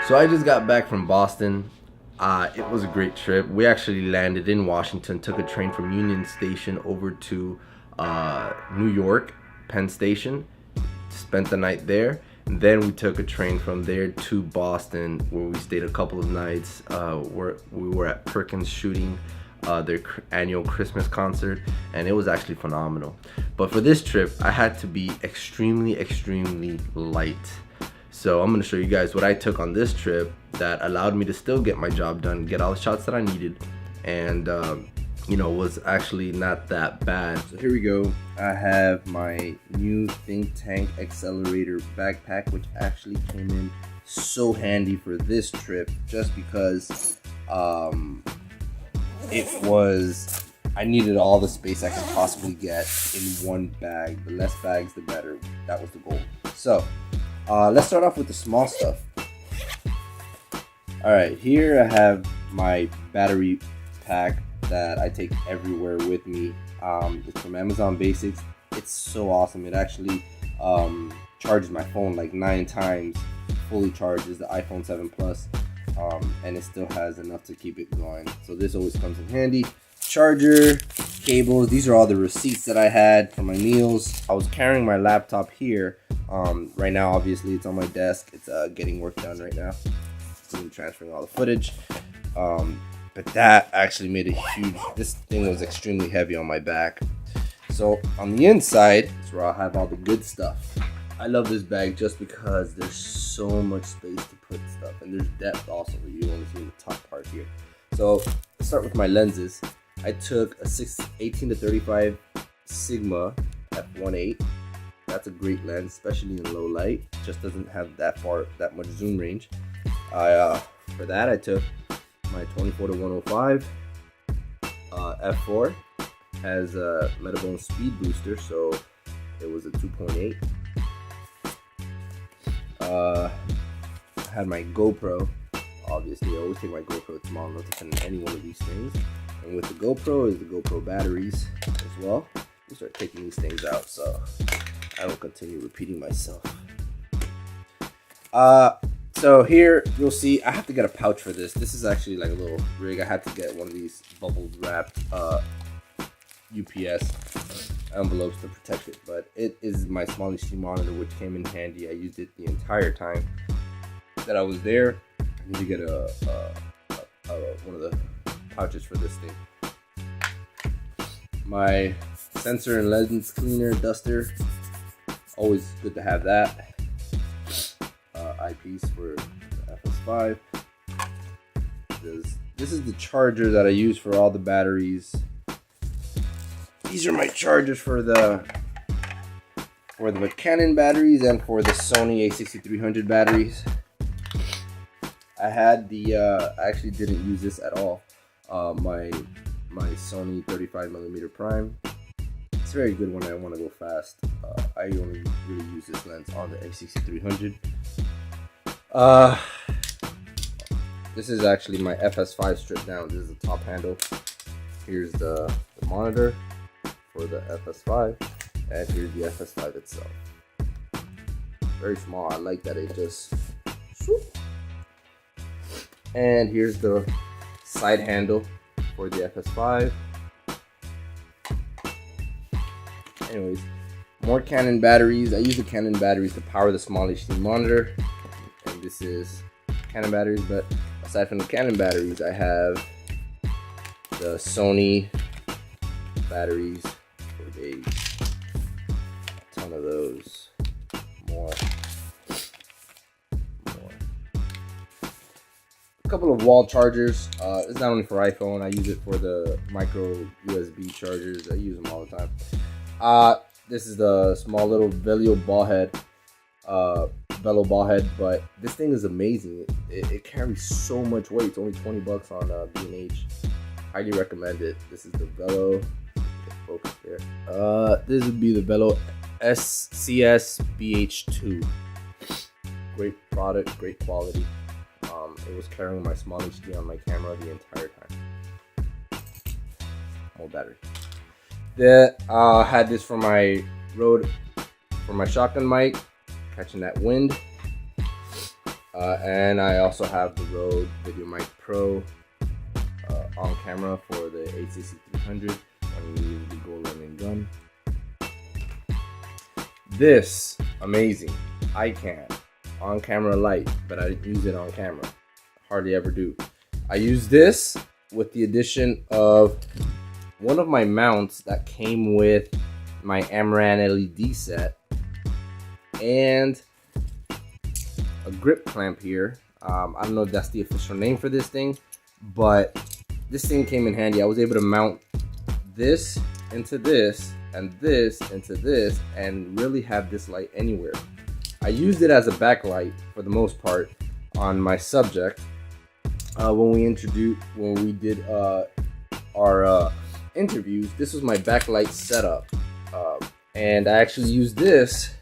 So I just got back from Boston. It was a great trip. We actually landed in Washington, took a train from Union Station over to New York, Penn Station, spent the night there. And then we took a train from there to Boston, where we stayed a couple of nights. Where we were at Perkins shooting their annual Christmas concert, and it was actually phenomenal. But for this trip, I had to be extremely light. So I'm going to show you guys what I took on this trip that allowed me to still get my job done, get all the shots that I needed, and was actually not that bad. So here we go. I have my new Think Tank Accelerator backpack, which actually came in so handy for this trip just because I needed all the space I could possibly get in one bag. The less bags, the better. That was the goal. So let's start off with the small stuff. All right, here I have my battery pack that I take everywhere with me. It's from Amazon Basics. It's so awesome. It actually charges my phone like 9 times, fully charges the iPhone 7 Plus, and it still has enough to keep it going. So this always comes in handy. Charger, cables, these are all the receipts that I had for my meals. I was carrying my laptop here. Right now, obviously, it's on my desk. It's getting work done right now. I'm transferring all the footage. But that actually made a huge, this thing was extremely heavy on my back. So on the inside is where I'll have all the good stuff. I love this bag just because there's so much space to put stuff, and there's depth also where you only see the top part here. So let's start with my lenses. I took a 18-35 Sigma f1.8. That's a great lens, especially in low light. It just doesn't have that much zoom range. For that I took my 24-105 f4. Has a Metabone speed booster, so it was a 2.8. I had my GoPro. Obviously, I always take my GoPro tomorrow to fit in any one of these things. And with the GoPro is the GoPro batteries as well. We'll start taking these things out so I don't continue repeating myself. So here you'll see I have to get a pouch for this. This is actually like a little rig. I had to get one of these bubble wrapped UPS envelopes to protect it, but it is my small HD monitor, which came in handy. I used it the entire time that I was there. I need to get one of the pouches for this thing. My sensor and lens cleaner duster, always good to have that. Eyepiece for the FS5. This is the charger that I use for all the batteries. These are my chargers for the Canon batteries and for the Sony a6300 batteries. I had I actually didn't use this at all. My Sony 35mm prime. It's very good when I want to go fast. I only really use this lens on the a6300. This is actually my FS5 stripped down. This is the top handle. Here's the monitor for the FS5, and here's the FS5 itself. Very small. I like that it just swoop. And here's the side handle for the FS5. Anyways, more Canon batteries. I use the Canon batteries to power the small HD monitor. And this is Canon batteries, but aside from the Canon batteries, I have the Sony batteries for days. A ton of those. More. A couple of wall chargers. It's not only for iPhone. I use it for the micro USB chargers. I use them all the time. This is the small little Velio ball head. Velo ball head, but this thing is amazing. It carries so much weight. It's only $20 on B&H. Highly recommend it. This is the Velo. Get focus there. This would be the Velo SCS BH2. Great product, great quality. It was carrying my small HD on my camera the entire time. More battery. Had this for my shotgun mic, catching that wind. And I also have the Rode VideoMic Pro on camera for the HCC300 when you use the go run and gun. This amazing iCam on camera light, but I didn't use it on camera. Hardly ever do. I use this with the addition of one of my mounts that came with my Amaran LED set and a grip clamp here. I don't know if that's the official name for this thing, but this thing came in handy. I was able to mount this into this and this into this and really have this light anywhere. I used it as a backlight for the most part on my subject when we did our interviews. This was my backlight setup, and I actually used this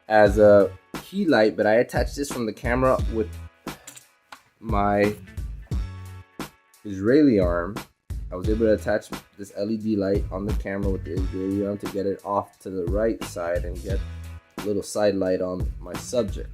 as a key light, but I attached this from the camera with my Israeli arm. I was able to attach this LED light on the camera with the Israeli arm to get it off to the right side and get a little side light on my subject.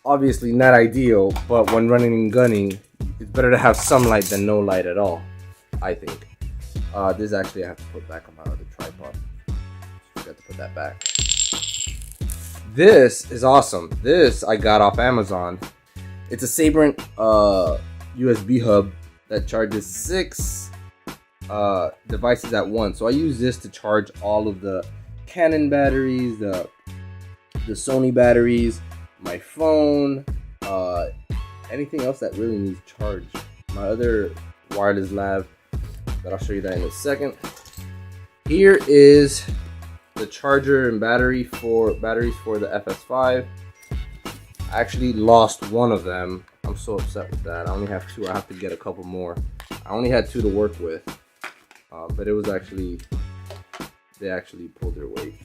Obviously not ideal, but when running and gunning, it's better to have some light than no light at all, I think. This actually I have to put back on my other tripod. Forgot to put that back. This is awesome. This I got off Amazon. It's a Sabrent USB hub that charges 6 devices at once. So I use this to charge all of the Canon batteries, the Sony batteries, my phone, anything else that really needs charge. My other wireless lab, but I'll show you that in a second. Here is the charger and batteries for the FS5. I actually lost one of them. I'm so upset with that. I only have 2. I have to get a couple more. I only had 2 to work with, but it was they actually pulled their weight.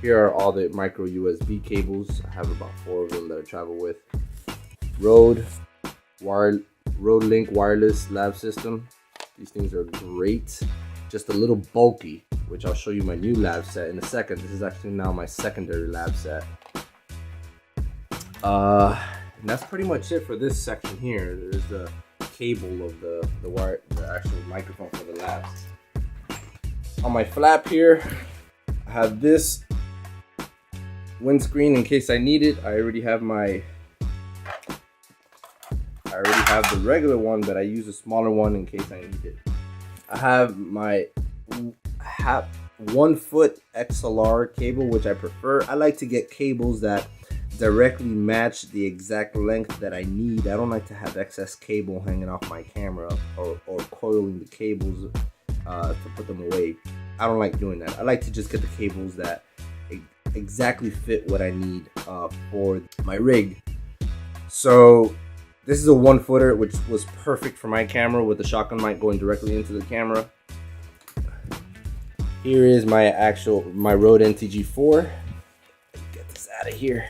Here are all the micro USB cables. I have about 4 of them that I travel with. Rode Link wireless lab system. These things are great. Just a little bulky, which I'll show you my new lab set in a second. This is actually now my secondary lab set. And that's pretty much it for this section here. There's the cable of the actual microphone for the labs. On my flap here, I have this windscreen in case I need it. I already have the regular one, but I use a smaller one in case I need it. I have my 1-foot XLR cable, which I prefer. I like to get cables that directly match the exact length that I need. I don't like to have excess cable hanging off my camera or coiling the cables to put them away. I don't like doing that. I like to just get the cables that exactly fit what I need for my rig. So this is a 1-footer, which was perfect for my camera with the shotgun mic going directly into the camera. Here is my Rode NTG4. Get this out of here.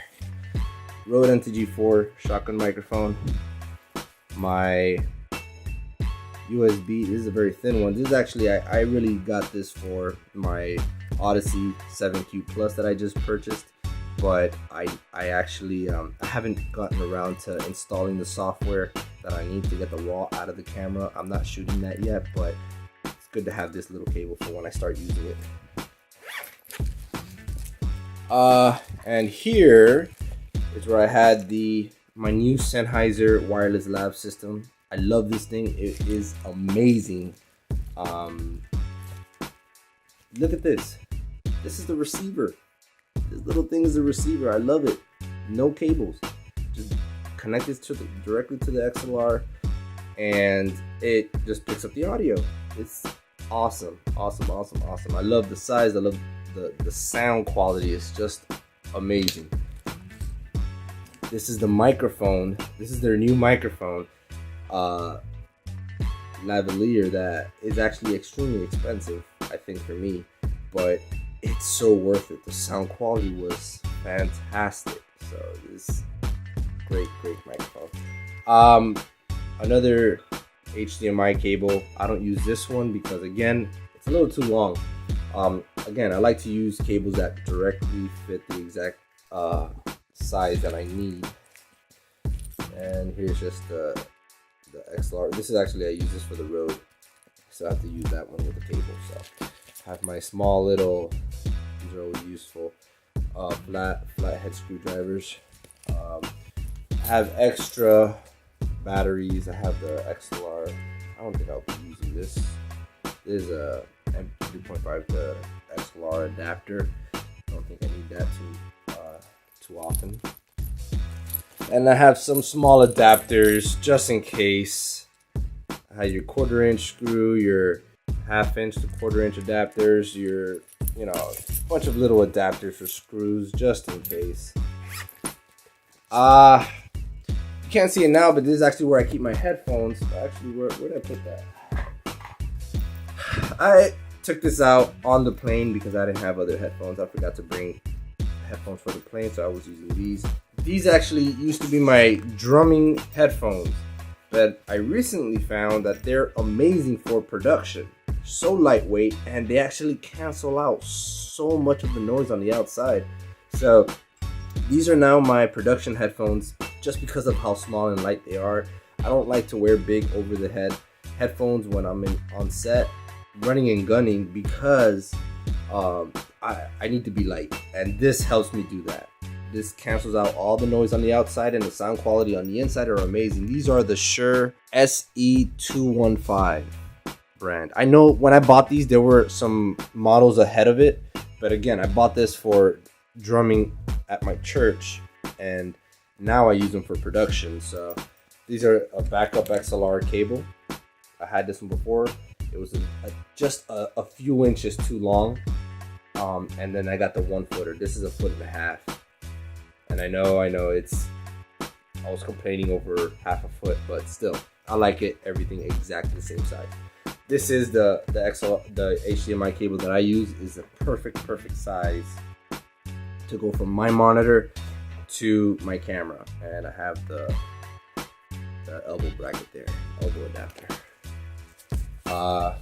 Rode NTG4 shotgun microphone. My USB, this is a very thin one. This is actually, I really got this for my Odyssey 7Q Plus that I just purchased, but I actually I haven't gotten around to installing the software that I need to get the RAW out of the camera. I'm not shooting that yet, but it's good to have this little cable for when I start using it. And here is where I had my new Sennheiser wireless lab system. I love this thing. It is amazing. Look at this. This is the receiver. This little thing is the receiver. I love it. No cables. Just connect it directly to the XLR, and it just picks up the audio. It's awesome. Awesome, awesome, awesome. I love the size. I love the sound quality. It's just amazing. This is the microphone. This is their new microphone. Lavalier that is actually extremely expensive, I think, for me, but it's so worth it. The sound quality was fantastic. So this great microphone. Another HDMI cable. I don't use this one because, again, it's a little too long. Again, I like to use cables that directly fit the exact size that I need. And here's just the XLR. This is actually, I use this for the road, so I have to use that one with the cable. So I have my small little, these are always useful, flathead screwdrivers. I have extra batteries. I have the XLR. I don't think I'll be using this. This is a M3.5 to XLR adapter. I don't think I need that too often. And I have some small adapters just in case. I have your 1/4 inch screw, your 1/2 inch to 1/4 inch adapters, your, you know, a bunch of little adapters for screws just in case. You can't see it now, but this is actually where I keep my headphones. Actually, where did I put that? I took this out on the plane because I didn't have other headphones. I forgot to bring headphones for the plane, so I was using these. These actually used to be my drumming headphones, but I recently found that they're amazing for production. So lightweight, and they actually cancel out so much of the noise on the outside. So these are now my production headphones just because of how small and light they are. I don't like to wear big over the head headphones when I'm on set running and gunning because I need to be light, and this helps me do that. This cancels out all the noise on the outside, and the sound quality on the inside are amazing. These are the Shure SE215 brand. I know when I bought these, there were some models ahead of it, but again, I bought this for drumming at my church, and now I use them for production. So these are a backup XLR cable. I had this one before. It was just a few inches too long, and then I got the 1-footer. This is a 1.5 feet. And I know it's, I was complaining over 1/2 foot, but still, I like it. Everything exactly the same size. This is the HDMI cable that I use is the perfect size to go from my monitor to my camera. And I have the elbow bracket there, elbow adapter. A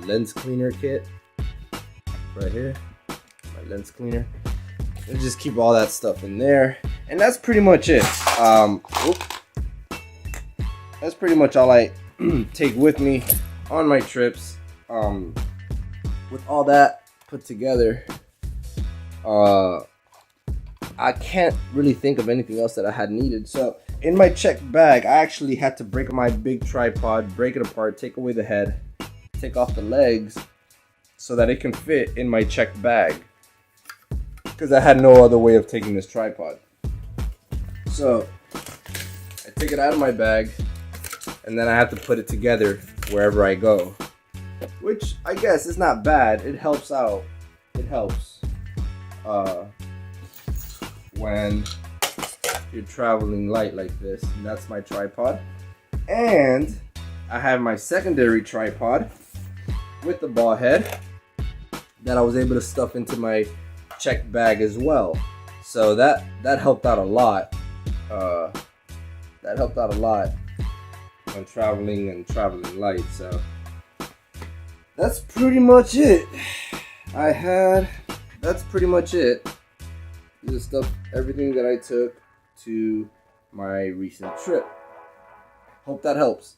lens cleaner kit right here, my lens cleaner. And just keep all that stuff in there, and that's pretty much it. That's pretty much all I take with me on my trips. With all that put together, I can't really think of anything else that I had needed. So in my checked bag, I actually had to break my big tripod, break it apart, take away the head, take off the legs, so that it can fit in my checked bag, because I had no other way of taking this tripod. So I take it out of my bag, and then I have to put it together wherever I go, which I guess is not bad. It helps out. It helps when you're traveling light like this. And that's my tripod. And I have my secondary tripod with the ball head that I was able to stuff into my checked bag as well. So that helped out a lot. That helped out a lot when traveling light. So that's pretty much it. That's pretty much it. This is stuff, everything that I took to my recent trip. Hope that helps.